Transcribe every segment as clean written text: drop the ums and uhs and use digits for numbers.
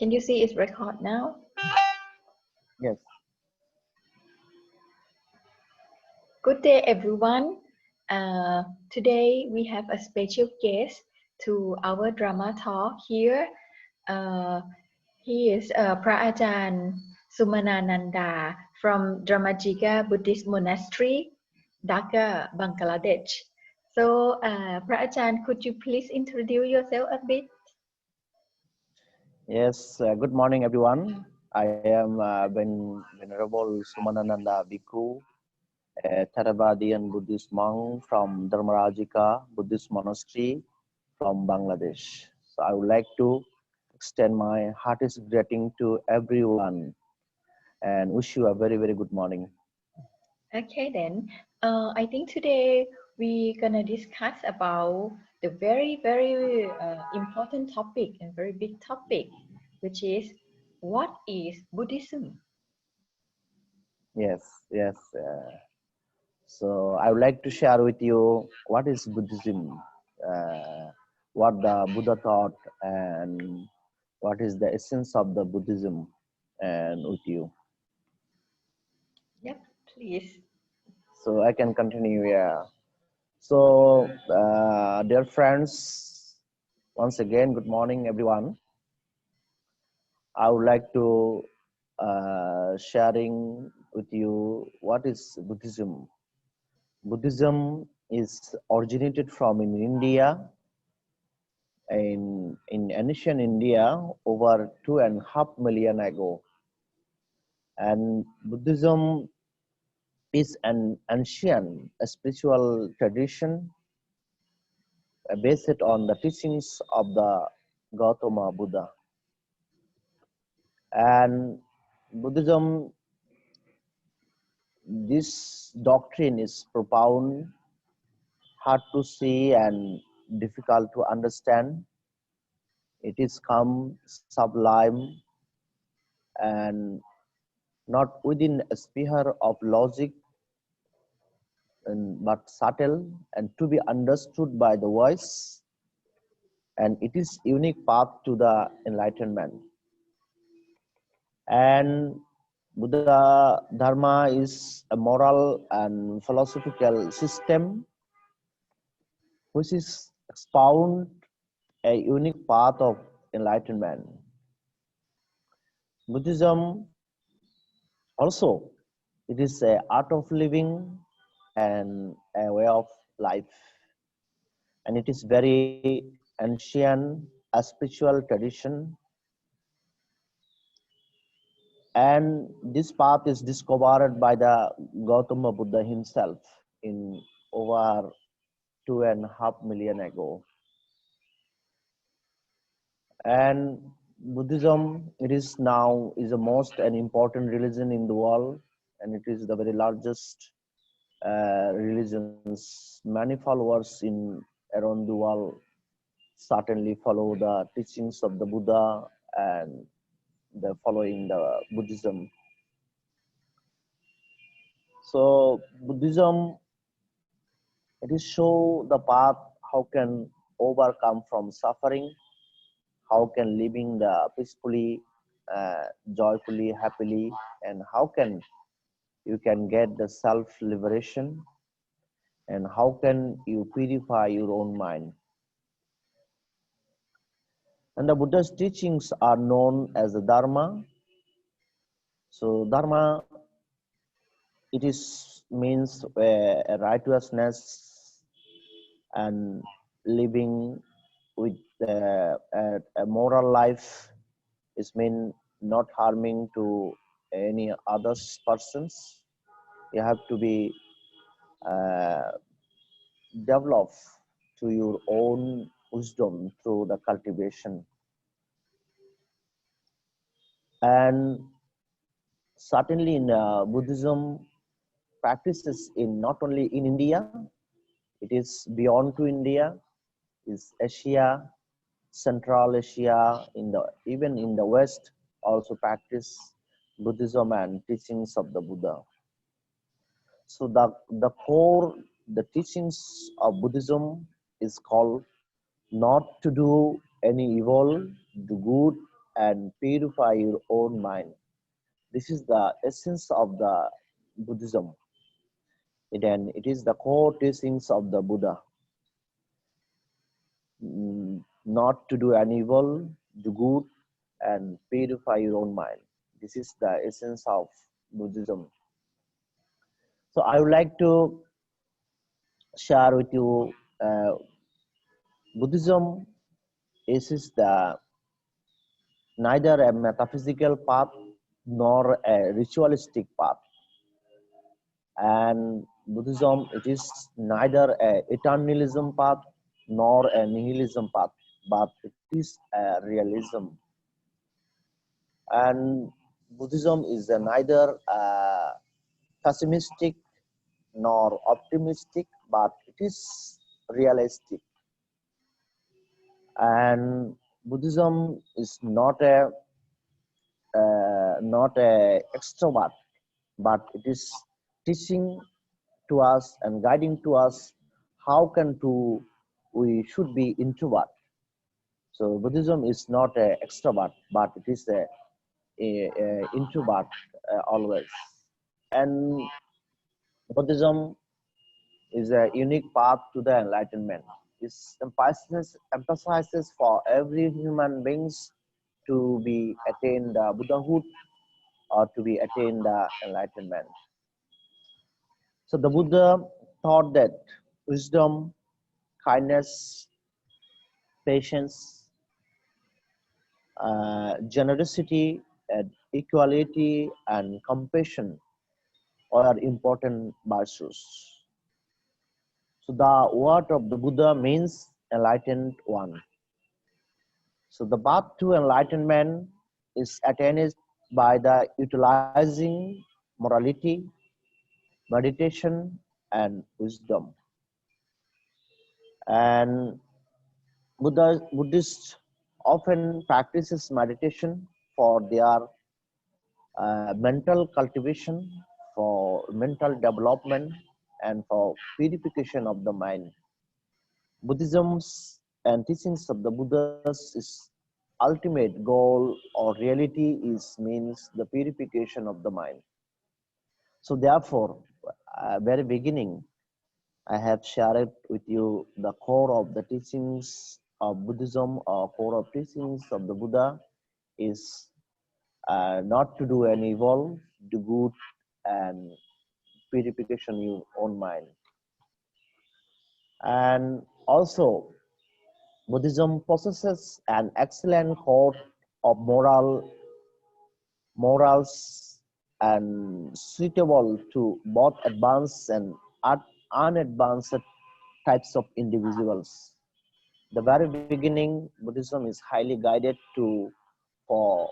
Can you see its record now? Yes. Good day, everyone. Today we have a special guest to our drama talk here. He is Pra Ajahn Sumanananda from Dharmajika Buddhist Monastery, Dhaka, Bangladesh. So, Pra Ajahn, could you please introduce yourself a bit? Yes. Good morning, everyone. I am Venerable Sumanananda Bhikkhu, a Theravadan Buddhist monk from Dharmarajika Buddhist Monastery from Bangladesh. So I would like to extend my heartiest greeting to everyone and wish you a very, very good morning. Okay, then. I think today we're gonna discuss about the very, very important topic and very big topic, which is what is Buddhism? Yes. So I would like to share with you what is Buddhism, what the Buddha taught, and what is the essence of the Buddhism, and with you. Yep, please. So I can continue. Yeah. So dear friends, once again, good morning, everyone. I would like to sharing with you what is Buddhism. Buddhism is originated from in India, in ancient India over 2.5 million ago. And Buddhism is an ancient spiritual tradition based on the teachings of the Gautama Buddha. And Buddhism, this doctrine is profound, hard to see and difficult to understand. It is calm, sublime, and not within a sphere of logic, but subtle and to be understood by the voice. And it is unique path to the enlightenment. And Buddha Dharma is a moral and philosophical system which is expound a unique path of enlightenment. Buddhism also, it is an art of living and a way of life. And it is very ancient, a spiritual tradition. And this path is discovered by the Gautama Buddha himself in over 2.5 million ago. And Buddhism, it is now is the most and important religion in the world, and it is the very largest religions. Many followers in around the world certainly follow the teachings of the Buddha and the following the Buddhism. So Buddhism, it is show the path how can overcome from suffering, how can living the peacefully, joyfully, happily, and how can you can get the self-liberation, and how can you purify your own mind. And the Buddha's teachings are known as the Dharma. So Dharma, it is means a righteousness and living with a moral life. Is mean not harming to any other persons. You have to be developed to your own wisdom through the cultivation. And certainly in Buddhism practices in not only in India, it is beyond to India, is Asia, Central Asia, even in the West also practice Buddhism and teachings of the Buddha. So the core, the teachings of Buddhism is called not to do any evil, do good, and purify your own mind. This is the essence of the Buddhism. And it is the core teachings of the Buddha. Not to do any evil, do good, and purify your own mind. This is the essence of Buddhism. So I would like to share with you Buddhism is the neither a metaphysical path nor a ritualistic path, and Buddhism it is neither a eternalism path nor a nihilism path, but it is a realism. And Buddhism is neither pessimistic nor optimistic, but it is realistic. And Buddhism is not a extrovert, but it is teaching to us and guiding to us how we should be introvert. So Buddhism is not a extrovert, but it is a introvert always. And Buddhism is a unique path to the enlightenment. It emphasizes for every human beings to be attained Buddhahood or to be attained enlightenment. So the Buddha taught that wisdom, kindness, patience, generosity, and equality, and compassion are important virtues. So the word of the Buddha means enlightened one. So the path to enlightenment is attained by the utilizing morality, meditation, and wisdom. And Buddhists often practices meditation for their mental cultivation, for mental development, and for purification of the mind. Buddhism's and teachings of the Buddha's is ultimate goal or reality is means the purification of the mind. So therefore, very beginning, I have shared with you the core of the teachings of Buddhism or core of teachings of the Buddha is not to do any evil, do good, and purification of your own mind. And also, Buddhism possesses an excellent code of morals and suitable to both advanced and unadvanced types of individuals. The very beginning, Buddhism is highly guided for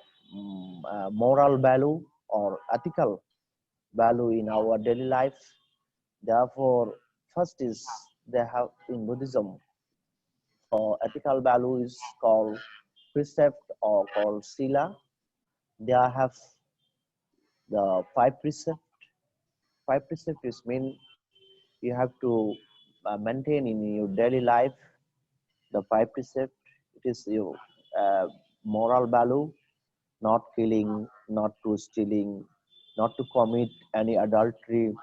moral value or ethical value in our daily life. Therefore, first is they have in Buddhism for ethical value is called precept or called sila. They have the five precepts. Five precepts is mean you have to maintain in your daily life the five precepts. It is your moral value, not killing, not to stealing, not to commit any adultery,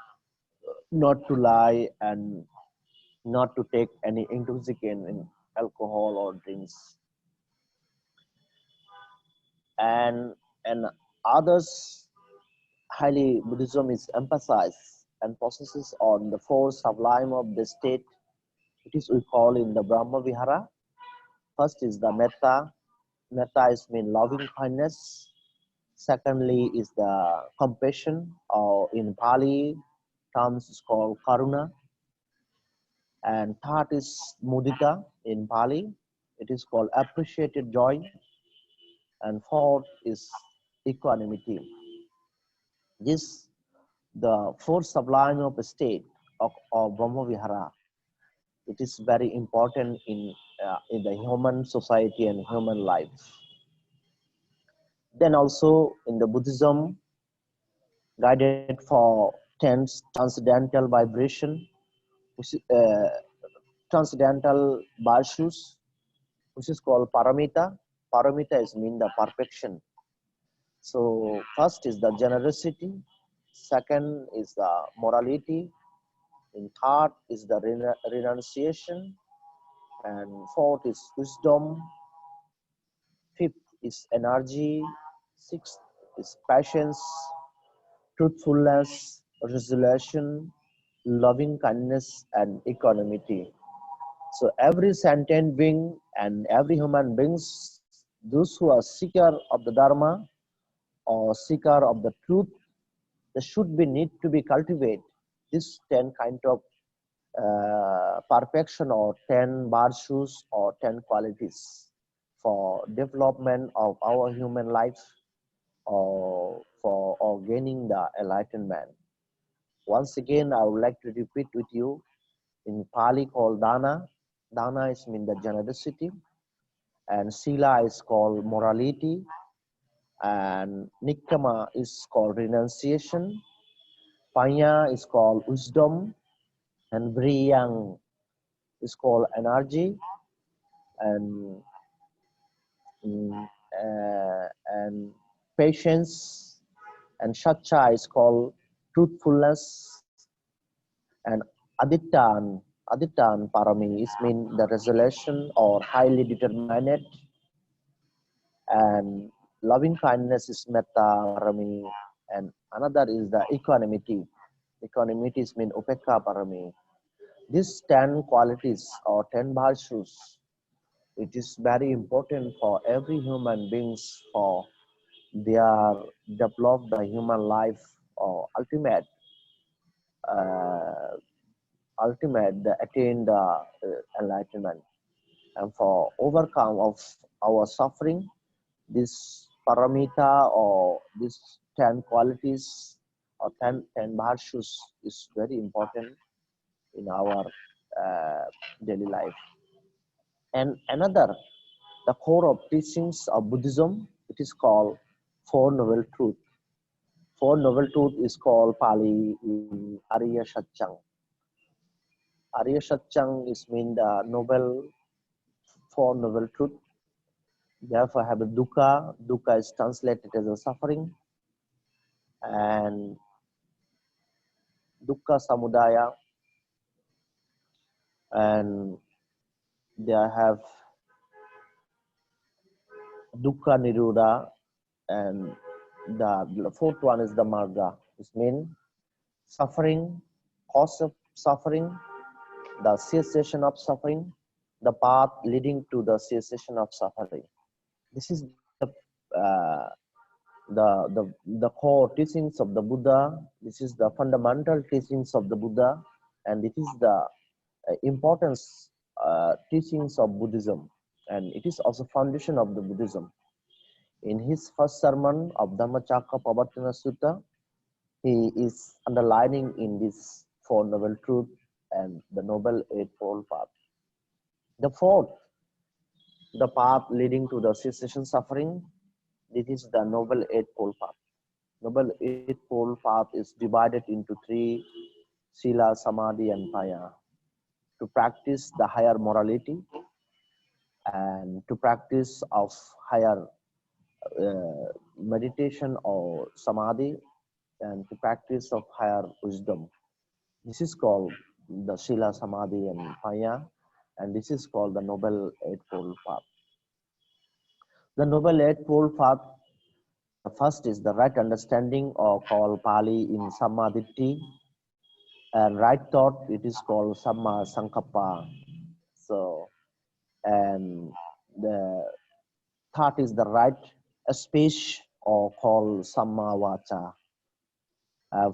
not to lie, and not to take any intoxicant in alcohol or drinks. And others highly Buddhism is emphasized and focuses on the four sublime of the state. It is we call in the Brahma Vihara. First is the metta. Metta is mean loving kindness. Secondly is the compassion, or in Pali terms is called karuna. And third is mudita in Pali. It is called appreciated joy. And fourth is equanimity. This the four sublime of the state of Brahma Vihara. It is very important in the human society and human life. Then also in the Buddhism, guided for 10 transcendental vibration, which transcendental virtues, which is called paramita. paramita is mean the perfection. So first is the generosity, second is the morality, and third is the renunciation, and fourth is wisdom, fifth is energy, sixth is patience, truthfulness, resolution, loving kindness, and equanimity. So every sentient being and every human beings, those who are seeker of the Dharma or seeker of the truth, they should be need to be cultivate this 10 kind of perfection or 10 virtues or 10 qualities for development of our human life or gaining the enlightenment. Once again, I would like to repeat with you in Pali called Dana. Dana is mean the generosity, and Sila is called morality, and Nikkama is called renunciation, Panya is called wisdom, and Briyang is called energy, and and patience, and Satcha is called truthfulness, and Aditan Parami is mean the resolution or highly determined, and loving kindness is Metta Parami, and another is the equanimity. Equanimity is mean Upekka Parami. These 10 qualities or 10 virtues, it is very important for every human beings for their develop the human life or ultimate the attain the enlightenment, and for overcome of our suffering, this paramita or these 10 qualities or 10 virtues is very important in our daily life. And another, the core of teachings of Buddhism, it is called Four Noble Truth. Four Noble Truth is called Pali in Arya Satchang. Arya Satchang is mean the noble, Four Noble Truth. Therefore, have a dukkha. Dukkha is translated as a suffering, and dukkha samudaya, and they have dukkha nirodha, and the fourth one is the marga. It means suffering, cause of suffering, the cessation of suffering, the path leading to the cessation of suffering. This is uh, the core teachings of the Buddha. This is the fundamental teachings of the Buddha, and it is the importance teachings of Buddhism, and it is also foundation of the Buddhism. In his first sermon of Dhammacakkappavattana Sutta, he is underlining in this Four Noble Truth and the Noble Eightfold Path. The fourth, the path leading to the cessation suffering, this is the Noble Eightfold Path. Noble Eightfold Path is divided into three: Sila, Samadhi, and Paya. To practice the higher morality, and to practice of higher meditation or Samadhi, and to practice of higher wisdom. This is called the Sila, Samadhi, and Paya, and this is called the Noble Eightfold Path. The Noble Eightfold Path, the first is the right understanding, or called Pali in Sammaditthi, and right thought, it is called Samma Sankappa. So, and the third is the right speech, or called Samma Vacha.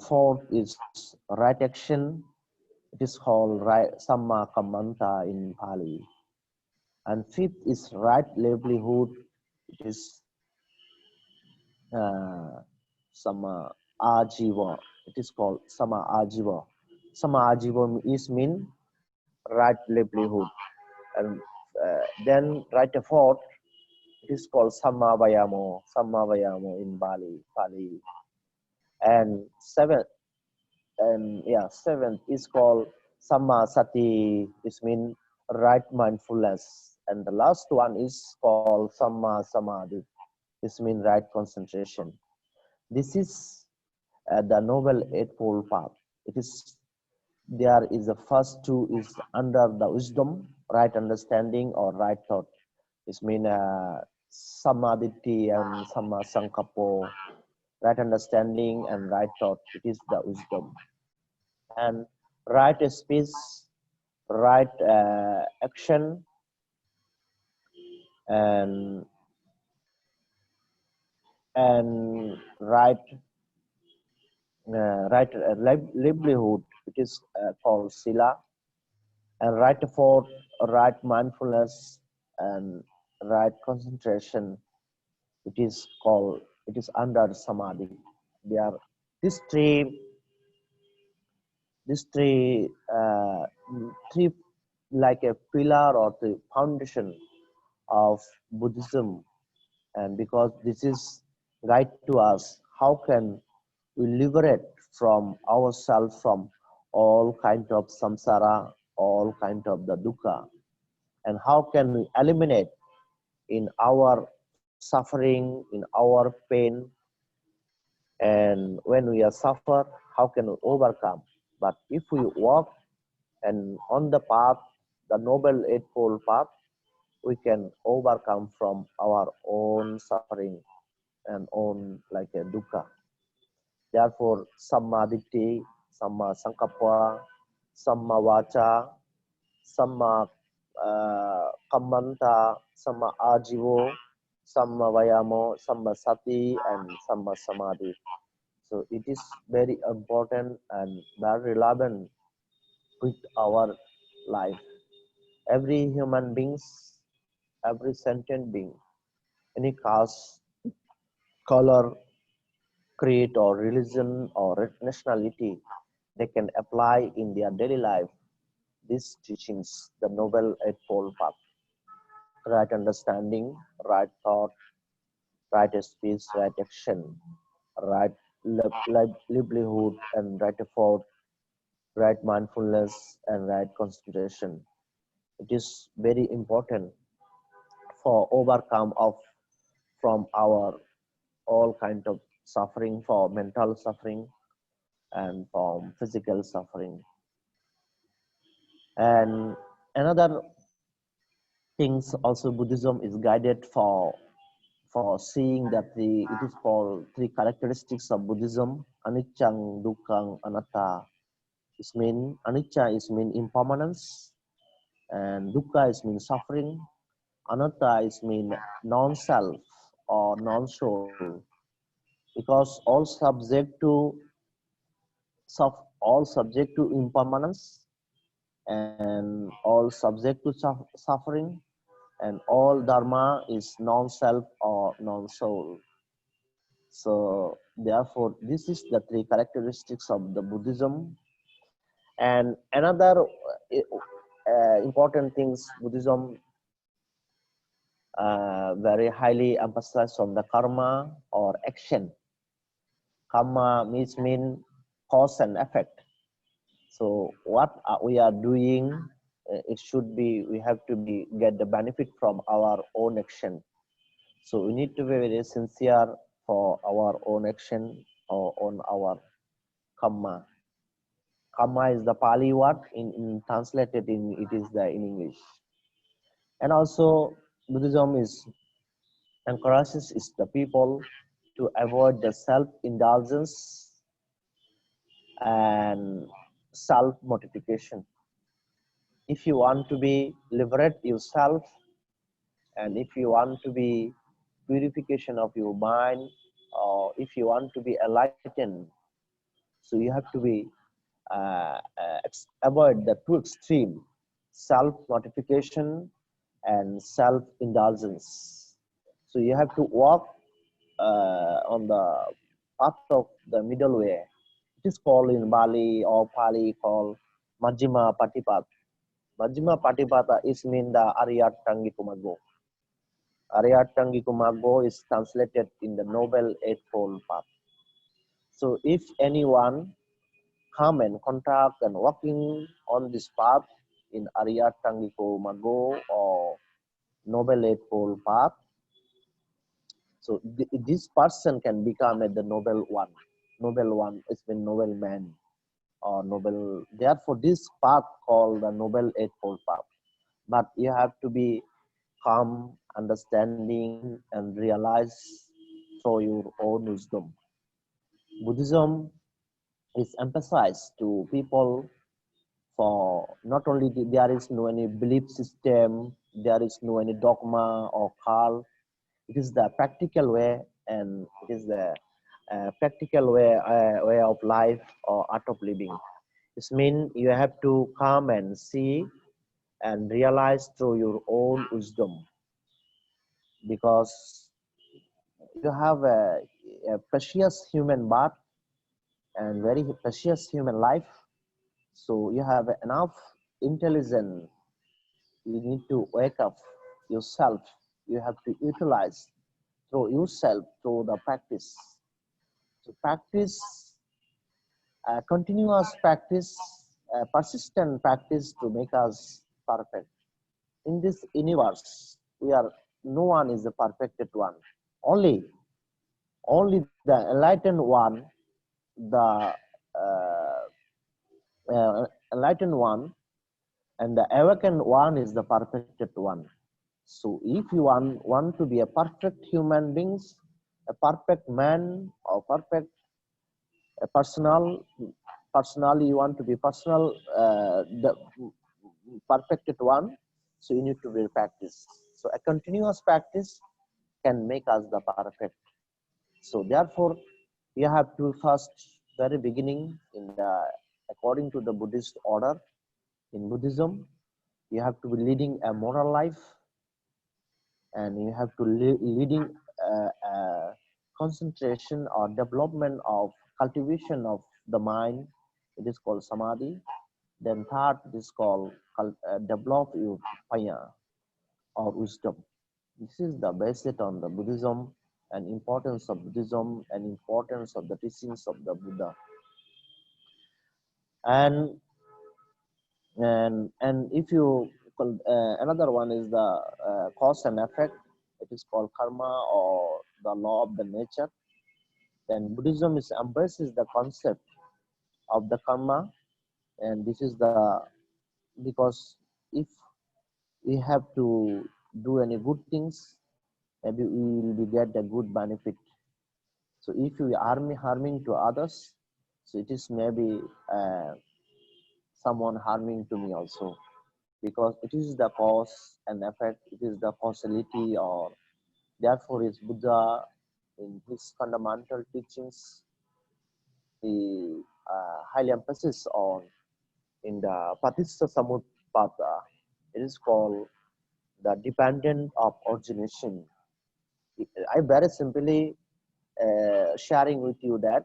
Fourth is right action, it is called right Samma Kammanta in Pali. And fifth is right livelihood, it is Samma Ajiva, it is called Samma Ajiva. Samma Ajiva is mean right livelihood. And then right fourth, it is called Samma Vayamo in Pali. And seventh is called Samma Sati, is mean right mindfulness. And the last one is called Samma Samadhi. This means right concentration. This is the Noble Eightfold Path. It is there is the first two is under the wisdom, right understanding or right thought. This means Samadhi and Samma Sankappo, right understanding and right thought. It is the wisdom. And right speech, right action, and right livelihood. It is called sila. And right thought, right mindfulness, and right concentration. It is under samadhi. They are these three like a pillar or the foundation of Buddhism, and because this is guide to us how can we liberate from ourselves from all kind of samsara, all kind of the dukkha, and how can we eliminate in our suffering, in our pain, and when we are suffer, how can we overcome? But if we walk and on the path, the Noble Eightfold Path, we can overcome from our own suffering and own like a dukkha. Therefore, Samma Ditti, Samma Sankappa, Samma Vacha, Samma Kammanta, Samma Ajivo, Samma Vayamo, Samma Sati, and Samma Samadhi. So it is very important and very relevant with our life. Every human beings, every sentient being, any caste, color, creed or religion or nationality, they can apply in their daily life these teachings, the Noble Eightfold Path. Right understanding, right thought, right speech, right action, right livelihood, and right effort, right mindfulness, and right concentration. It is very important for overcome of from our all kind of suffering, for mental suffering and from physical suffering. And another things also Buddhism is guided for seeing that it is called three characteristics of Buddhism: anicca, dukkha, anatta. It mean anicca is mean impermanence, and dukkha is mean suffering. Anatta is mean non-self or non-soul, because all subject to impermanence and all subject to suffering, and all dharma is non-self or non-soul. So therefore, this is the three characteristics of the Buddhism. And another important things Buddhism very highly emphasized on the karma or action. Karma mean cause and effect. So what we are doing, it should be, we have to be get the benefit from our own action. So we need to be very sincere for our own action or on our karma. Karma is the Pali word, in translated in it is the in English. And also Buddhism is encourages is the people to avoid the self-indulgence and self-mortification. If you want to be liberate yourself, and if you want to be purification of your mind, or if you want to be enlightened, so you have to be avoid the two extreme, self-mortification and self-indulgence. So you have to walk on the path of the middle way. It is called in Bali or Pali called Majjhima Patipata. Majjhima Patipata is mean the Aryatangikumaggo. Aryatangikumaggo is translated in the Noble Eightfold Path. So if anyone come and contact and walking on this path in Aryatangikumaggo or Noble Eightfold Path. So this person can become the noble one. Noble one is the noble man or noble. Therefore, this path called the Noble Eightfold Path. But you have to be calm, understanding, and realize through your own wisdom. Buddhism is emphasized to people for not only there is no any belief system, there is no any dogma or cult. It is the practical way, and it is the practical way of life or art of living. This means you have to come and see and realize through your own wisdom, because you have a precious human birth and very precious human life. So you have enough intelligence. You need to wake up yourself. You have to utilize through yourself, through the practice. So practice, continuous practice, persistent practice to make us perfect. In this universe, no one is the perfected one. Only the enlightened one, the enlightened one, and the awakened one is the perfected one. So if you want to be a perfect human beings, a perfect man or perfect personally you want to be personal, the perfected one, so you need to be practice. So a continuous practice can make us the perfect. So therefore, you have to first, very beginning, according to the Buddhist order, in Buddhism, you have to be leading a moral life, and you have to leading concentration or development of cultivation of the mind. It is called samadhi. Then third, it is called develop your panya or wisdom. This is the basis on the Buddhism and importance of Buddhism and importance of the teachings of the Buddha. And if you another one is the cause and effect. It is called karma or the law of the nature. Then Buddhism embraces the concept of the karma, and this is because if we have to do any good things, maybe we will get a good benefit. So if we are harming to others, so it is maybe someone harming to me also, because it is the cause and effect. It is the causality, or therefore is Buddha in his fundamental teachings, he highly emphasis on in the Patissa Samutpada. It is called the dependent of origination. I very simply sharing with you that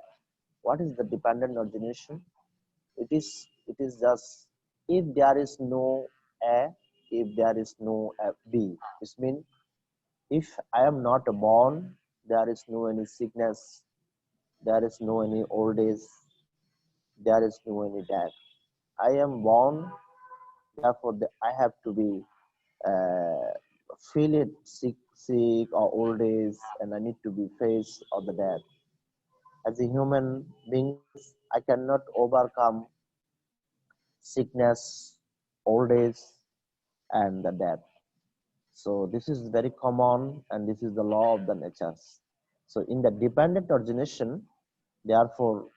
what is the dependent origination. It is just if there is no A, if there is no B. This means if I am not born, there is no any sickness, there is no any old age, there is no any death. I am born, therefore I have to be feel it sick or old age, and I need to be faced of the death. As a human being, I cannot overcome sickness, old age, and the death. So this is very common, and this is the law of the natures. So in the dependent origination, therefore,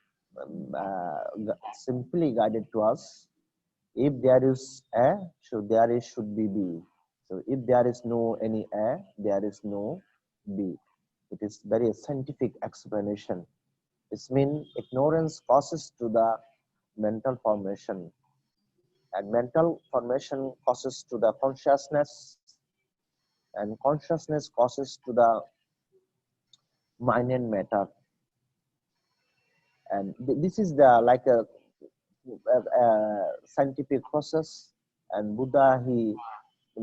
simply guided to us, if there is A, so there should be B. So if there is no any A, there is no B. It is very scientific explanation. It means ignorance causes to the mental formation, and mental formation causes to the consciousness, and consciousness causes to the mind and matter. And this is the like a scientific process, and Buddha, he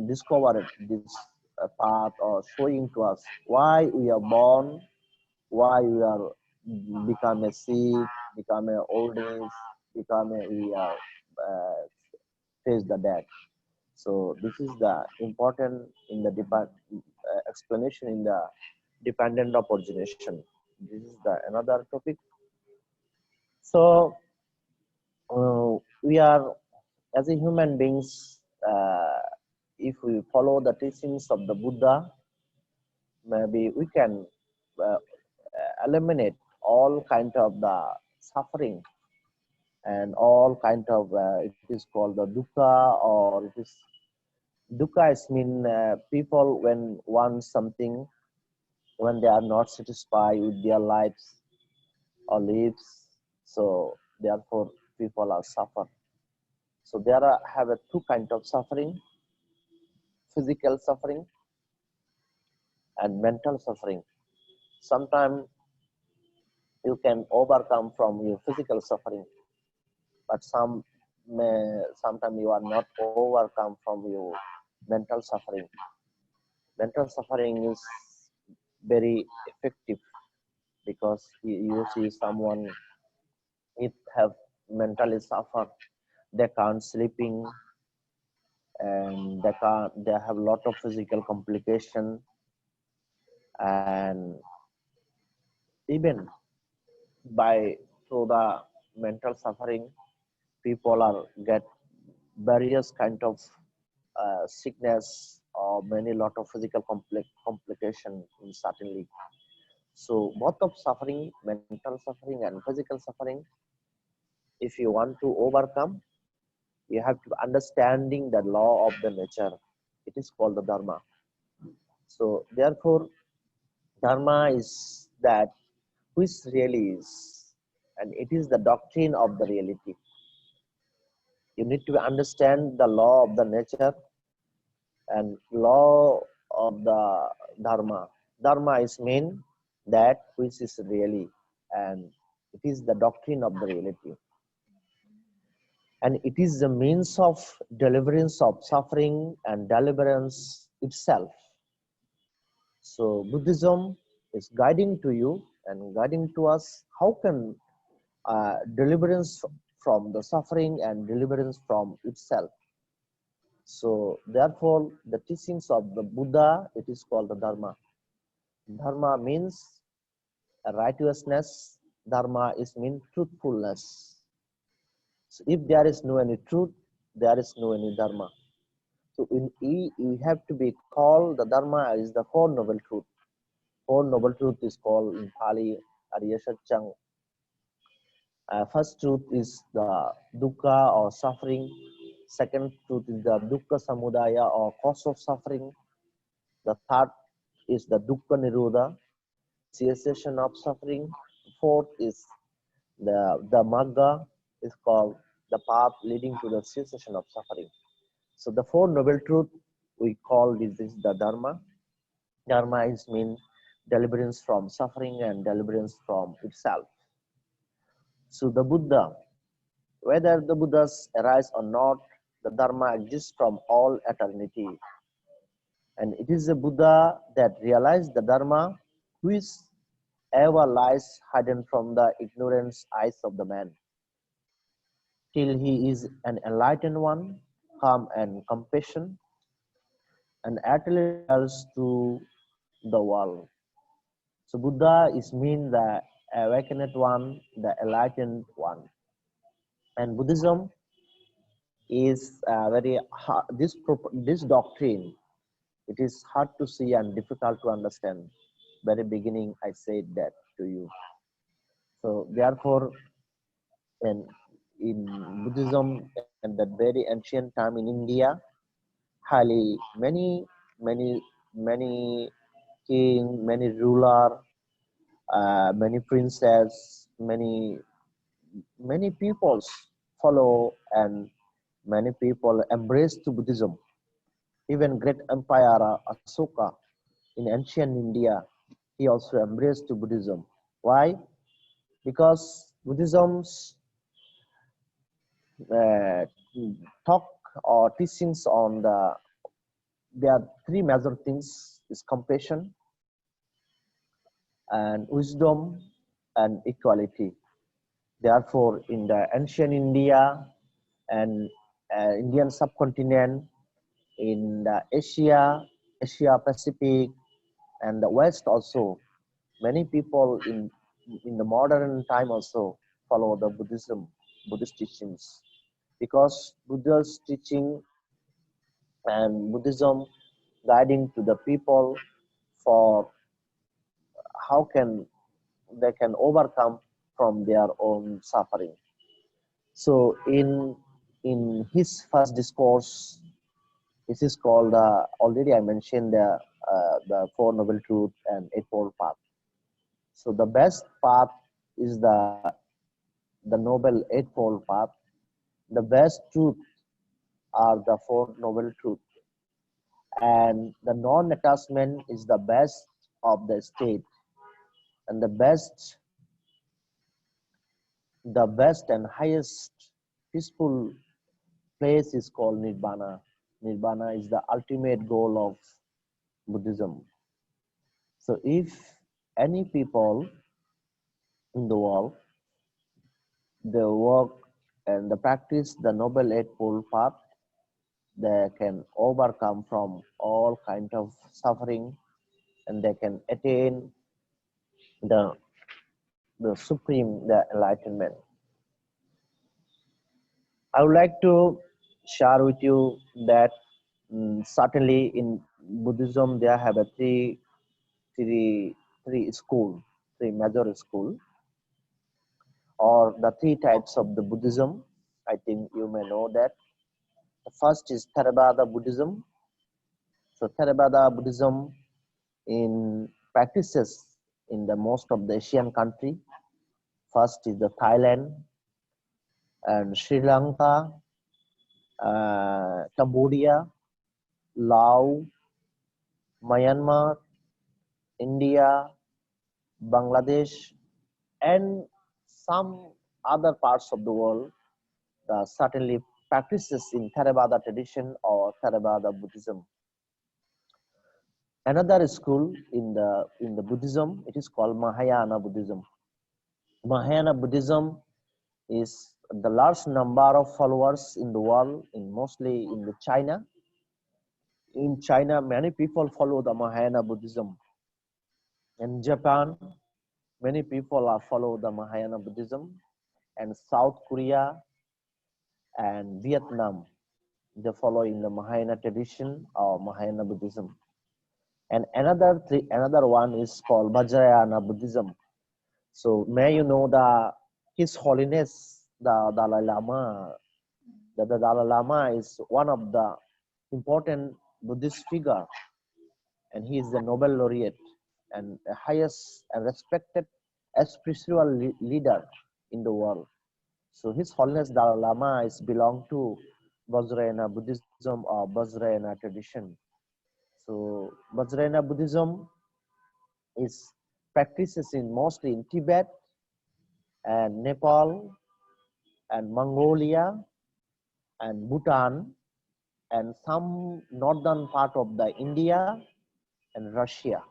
discovered this path, or showing to us why we are born, why we are become a sick, become a old age, we are face the death. So this is the important in the explanation in the dependent of origination. This is the another topic. So we are, as a human beings, if we follow the teachings of the Buddha, maybe we can eliminate all kind of the suffering and all kind of it is called the dukkha, or it is dukkha is mean people when want something, when they are not satisfied with their lives or lives, so therefore people are suffer. So there have two kind of suffering: physical suffering and mental suffering. Sometimes you can overcome from your physical suffering, but sometimes you are not overcome from your mental suffering. Mental suffering is very effective, because you see someone, if have mentally suffer, they can't sleeping, and they have lot of physical complication, and even by through the mental suffering, people are get various kind of sickness or many lot of physical complication certainly. So both of suffering, mental suffering and physical suffering, if you want to overcome, you have to understanding the law of the nature. It is called the Dharma. So therefore, Dharma is that which really is, and it is the doctrine of the reality. You need to understand the law of the nature and law of the Dharma. Dharma is mean that which is really, and it is the doctrine of the reality. And it is the means of deliverance of suffering and deliverance itself. So Buddhism is guiding to you and guiding to us how can deliverance from the suffering and deliverance from itself. So therefore the teachings of the Buddha, it is called the Dharma. Dharma means righteousness. Dharma is mean truthfulness. So if there is no any truth, there is no any Dharma. So we have to be called the Dharma is the Four Noble Truth. Four Noble Truth is called in Pali Arya Satchang. First truth is the dukkha or suffering. Second truth is the dukkha samudaya or cause of suffering. The third is the dukkha nirodha, cessation of suffering. Fourth is the magga, is called the path leading to the cessation of suffering. So the Four Noble Truth we call this is the Dharma. Dharma is mean deliverance from suffering and deliverance from itself. So the Buddha, whether the Buddhas arise or not, the Dharma exists from all eternity. And it is the Buddha that realized the Dharma which ever lies hidden from the ignorance eyes of the man, till he is an enlightened one, calm and compassion, and utterly reveals to the world. So Buddha is mean the awakened one, the enlightened one. And Buddhism is very hard. This doctrine, it is hard to see and difficult to understand. Very beginning I said that to you. So therefore, in Buddhism and that very ancient time in India, highly many king, many ruler, many princess, many peoples follow, and many people embrace to Buddhism. Even great empire Asoka in ancient India, he also embraced to Buddhism. Why? Because Buddhism's talk or teachings on there are three major things: is compassion and wisdom and equality. Therefore, in the ancient India and Indian subcontinent, in the Asia Pacific, and the West also. Many people in the modern time also follow the Buddhist teachings, because Buddha's teaching and Buddhism guiding to the people for how can they can overcome from their own suffering. So in his first discourse, this is called already I mentioned the Four Noble Truth and Eightfold Path. So the best path is the Noble Eightfold Path. The best truth are the Four Noble Truth, and the non-attachment is the best of the state, and the best and highest peaceful place is called Nirvana. Nirvana is the ultimate goal of Buddhism. So if any people in the world, they work and they practice the Noble Eightfold Path, they can overcome from all kind of suffering, and they can attain the supreme, the enlightenment. I would like to share with you that certainly in Buddhism there have a three major school, or the three types of the Buddhism. I think you may know that. The first is Theravada Buddhism. So Theravada Buddhism in practices in the most of the Asian country. First is the Thailand and Sri Lanka, Cambodia, Laos, Myanmar, India, Bangladesh, and some other parts of the world. Certainly practices in Theravada tradition or Theravada Buddhism. Another school in the Buddhism, it is called Mahayana Buddhism. Mahayana Buddhism is the large number of followers in the world, mostly in the China. In China, many people follow the Mahayana Buddhism. In Japan, many people are follow the Mahayana Buddhism, and South Korea and Vietnam, they follow in the Mahayana tradition or Mahayana Buddhism. And another one is called Vajrayana Buddhism. So may you know His Holiness the Dalai Lama. The Dalai Lama is one of the important Buddhist figure, and he is the Nobel laureate and the highest and respected spiritual leader in the world. So His Holiness Dalai Lama is belong to Vajrayana Buddhism or Vajrayana tradition. So Vajrayana Buddhism is practices mostly in Tibet and Nepal and Mongolia and Bhutan and some northern part of the India and Russia.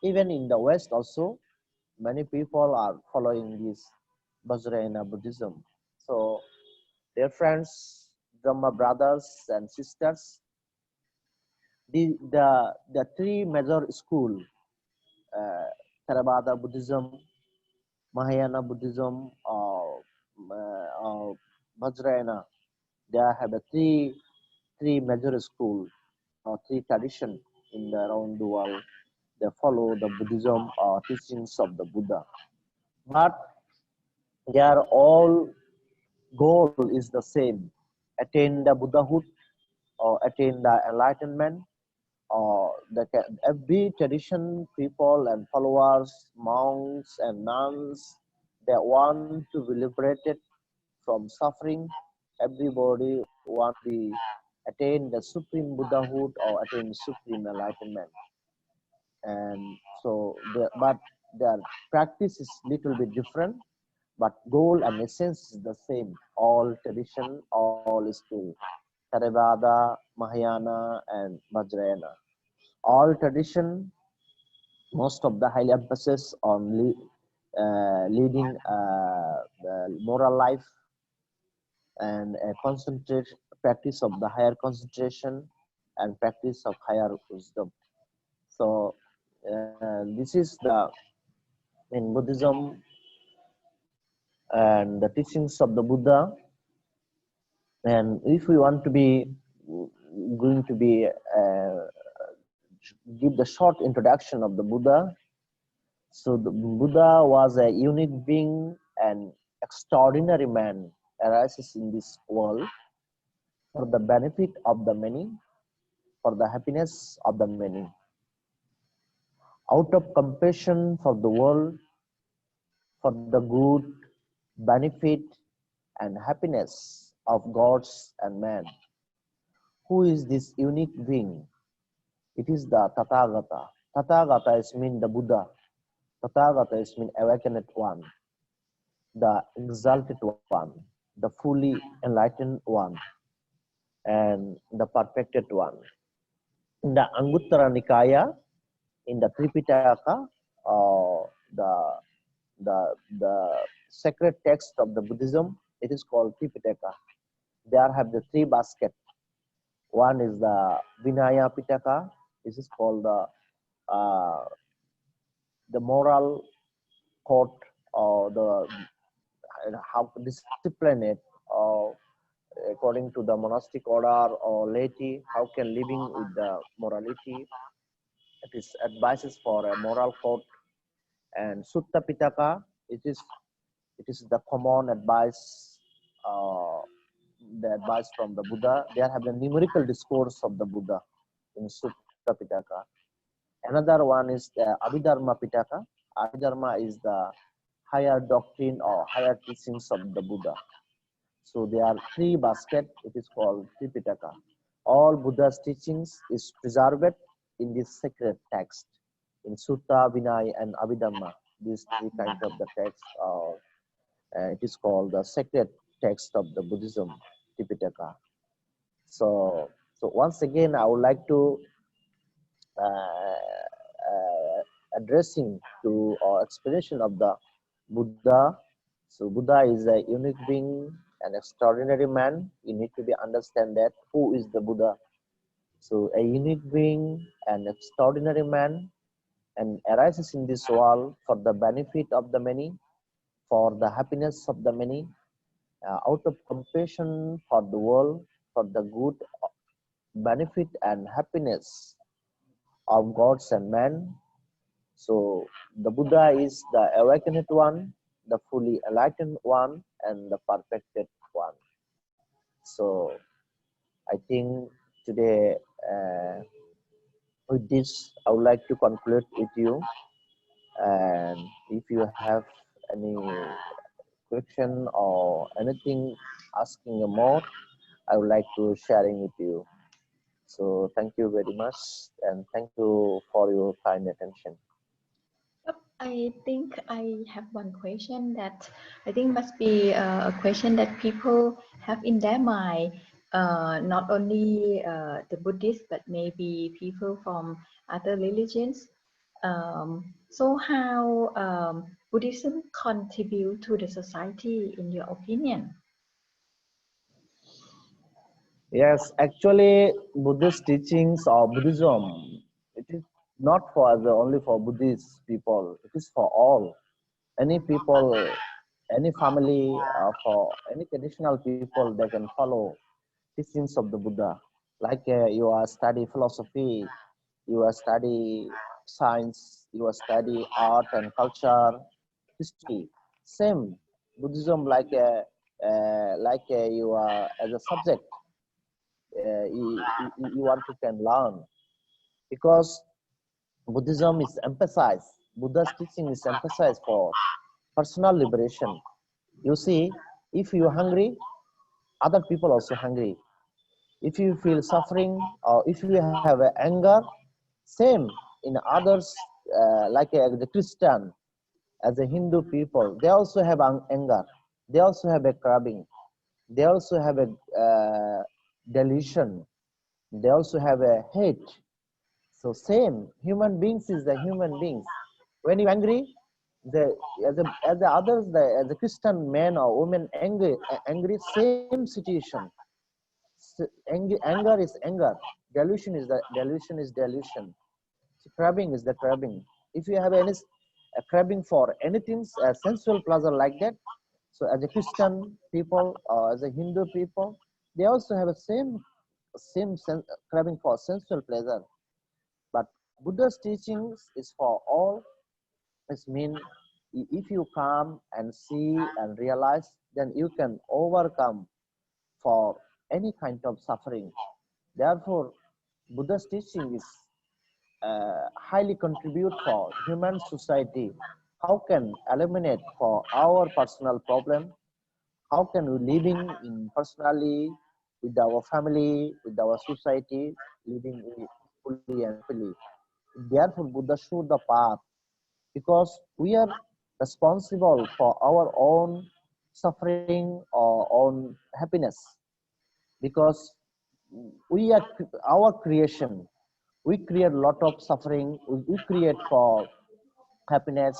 Even in the West also, many people are following this Vajrayana Buddhism. So dear friends, Dharma brothers and sisters, the three major school, Theravada Buddhism, Mahayana Buddhism, or Vajrayana, they have a three major school or three tradition around the world. They follow the Buddhism or teachings of the Buddha, but their all goal is the same: attain the Buddhahood or attain the enlightenment. Or every tradition people and followers, monks and nuns, they want to be liberated from suffering. Everybody want to attain the supreme Buddhahood or attain supreme enlightenment. And so, but their practice is little bit different, but goal and essence is the same. All tradition, all school, Theravada, Mahayana, and Vajrayana. All tradition, most of the high emphasis on leading moral life and a concentrate practice of the higher concentration and practice of higher wisdom. So this is the in Buddhism and the teachings of the Buddha. And if we want to be going to be give the short introduction of the Buddha. So the Buddha was a unique being and extraordinary man, arises in this world for the benefit of the many, for the happiness of the many. Out of compassion for the world, for the good, benefit and happiness of gods and man. Who is this unique being? It is the Tathagata. Tathagata is mean the Buddha. Tathagata is mean awakened one, the exalted one, the fully enlightened one, and the perfected one. In the Anguttara Nikaya, in the Tripitaka, the sacred text of the Buddhism, it is called Tripitaka. There have the three baskets. One is the Vinaya Pitaka. This is called the moral code, or the how to discipline it, or according to the monastic order or laity, how can living with the morality. It is advices for a moral code. And Sutta Pitaka, it is the common advice, the advice from the Buddha. There have the numerical discourse of the Buddha in Sutta Pitaka. Another one is the Abhidharma Pitaka. Abhidharma is the higher doctrine or higher teachings of the Buddha. So there are three baskets. It is called Tripitaka. All Buddha's teachings is preserved in this sacred text, in Sutta, Vinaya, and Abhidharma. These three kinds of the text, it is called the sacred text of the Buddhism, Tripitaka. So once again, I would like to addressing to or explanation of the Buddha. So Buddha is a unique being, an extraordinary man. You need to be understand that who is the Buddha. So a unique being, an extraordinary man, and arises in this world for the benefit of the many, for the happiness of the many, out of compassion for the world, for the good, benefit and happiness of gods and men. So the Buddha is the awakened one, the fully enlightened one, and the perfected one. So I think today with this, I would like to conclude with you. And if you have any question or anything asking more, I would like to sharing with you. So thank you very much, and thank you for your kind attention. I think I have one question that I think must be a question that people have in their mind, not only the Buddhists, but maybe people from other religions. So how Buddhism contribute to the society in your opinion? Yes, actually, Buddhist teachings or Buddhism, it is not for only for Buddhist people. It is for all, any people, any family, for any traditional people. They can follow teachings of the Buddha. Like you are study philosophy, you are study science, you are study art and culture, history. Same Buddhism, like you are as a subject. You want to can learn, because Buddhism is emphasized, Buddha's teaching is emphasized for personal liberation. You see, if you are hungry, other people also hungry. If you feel suffering, or if you have anger, same in others, like the Christian, as a Hindu people, they also have anger, they also have a craving, they also have a delusion, they also have a hate. So same, human beings is the human beings. When you angry, as the others, as a Christian man or woman angry, same situation. So anger is anger. delusion is delusion. So craving is the craving. If you have any craving for anything, sensual pleasure like that, so as a Christian people or as a Hindu people, they also have a same craving for sensual pleasure. But Buddha's teachings is for all. It means if you come and see and realize, then you can overcome for any kind of suffering. Therefore, Buddha's teaching is highly contribute for human society. How can eliminate for our personal problem? How can we living in personally with our family, with our society, living fully and happily? Therefore, Buddha showed the path, because we are responsible for our own suffering or own happiness, because we are our creation. We create a lot of suffering, we create for happiness.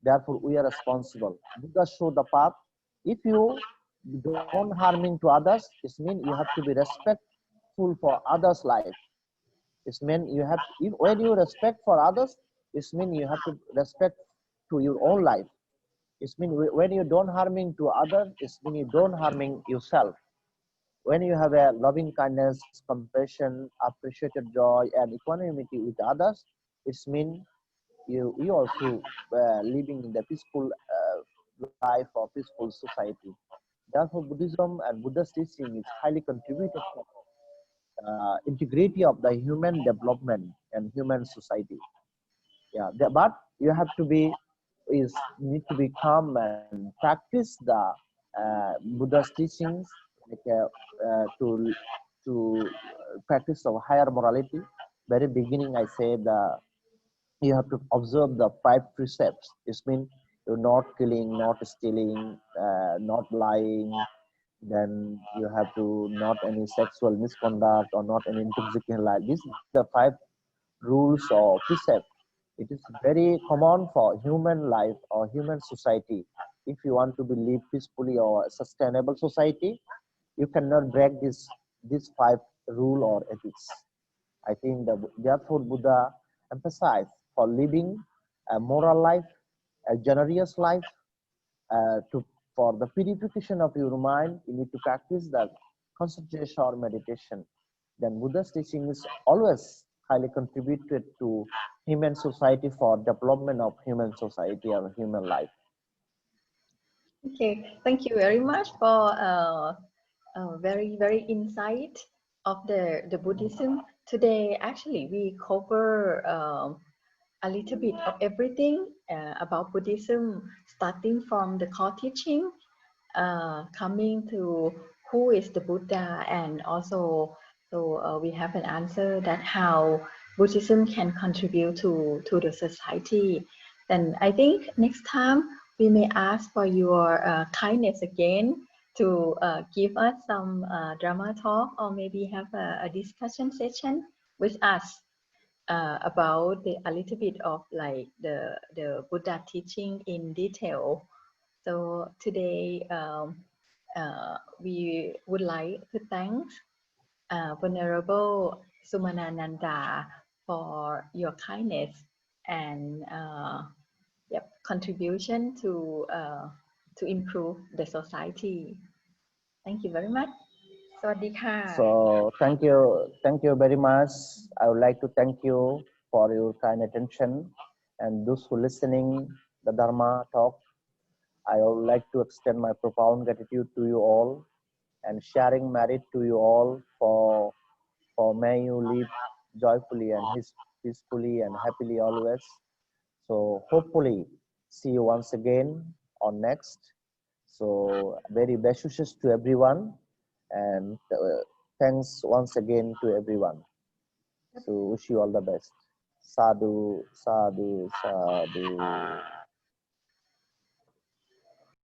Therefore, we are responsible. Buddha showed the path. If you don't harming to others, it means you have to be respectful for others' life. It means you have, when you respect for others, it means you have to respect to your own life. It means when you don't harming to others, it means you don't harming yourself. When you have a loving kindness, compassion, appreciated joy, and equanimity with others, it means you also living in the peaceful life or peaceful society. Therefore, Buddhism and Buddha's teaching is highly contributed to integrity of the human development and human society. Yeah, but you have to be need to be calm and practice the Buddha's teachings, like to practice of higher morality. Very beginning, I said you have to observe the 5 precepts. It means you're not killing, not stealing, not lying. Then you have to not any sexual misconduct or not any intoxicating life. These are the 5 rules or precepts. It is very common for human life or human society. If you want to be live peacefully or sustainable society, you cannot break these 5 rule or ethics. I think therefore Buddha emphasized for living a moral life, a generous life, for the purification of your mind, you need to practice the concentration or meditation. Then Buddha's teaching is always highly contributed to human society for development of human society or human life. Okay, thank you very much for very insight of the Buddhism. Today, actually, we cover a little bit of everything about Buddhism, starting from the core teaching, coming to who is the Buddha, and also we have an answer that how Buddhism can contribute to the society. Then I think next time we may ask for your kindness again to give us some drama talk, or maybe have a discussion session with us about a little bit of like the Buddha teaching in detail. So today we would like to thank Venerable Sumanananda for your kindness and contribution to improve the society. Thank you very much. สวัสดีค่ะ So thank you very much. I would like to thank you for your kind attention, and those who listening the Dharma talk. I would like to extend my profound gratitude to you all, and sharing merit to you all for may you live joyfully and peacefully and happily always. So hopefully see you once again on next. So very best wishes to everyone, and thanks once again to everyone. So wish you all the best. Sadhu, sadhu, sadhu.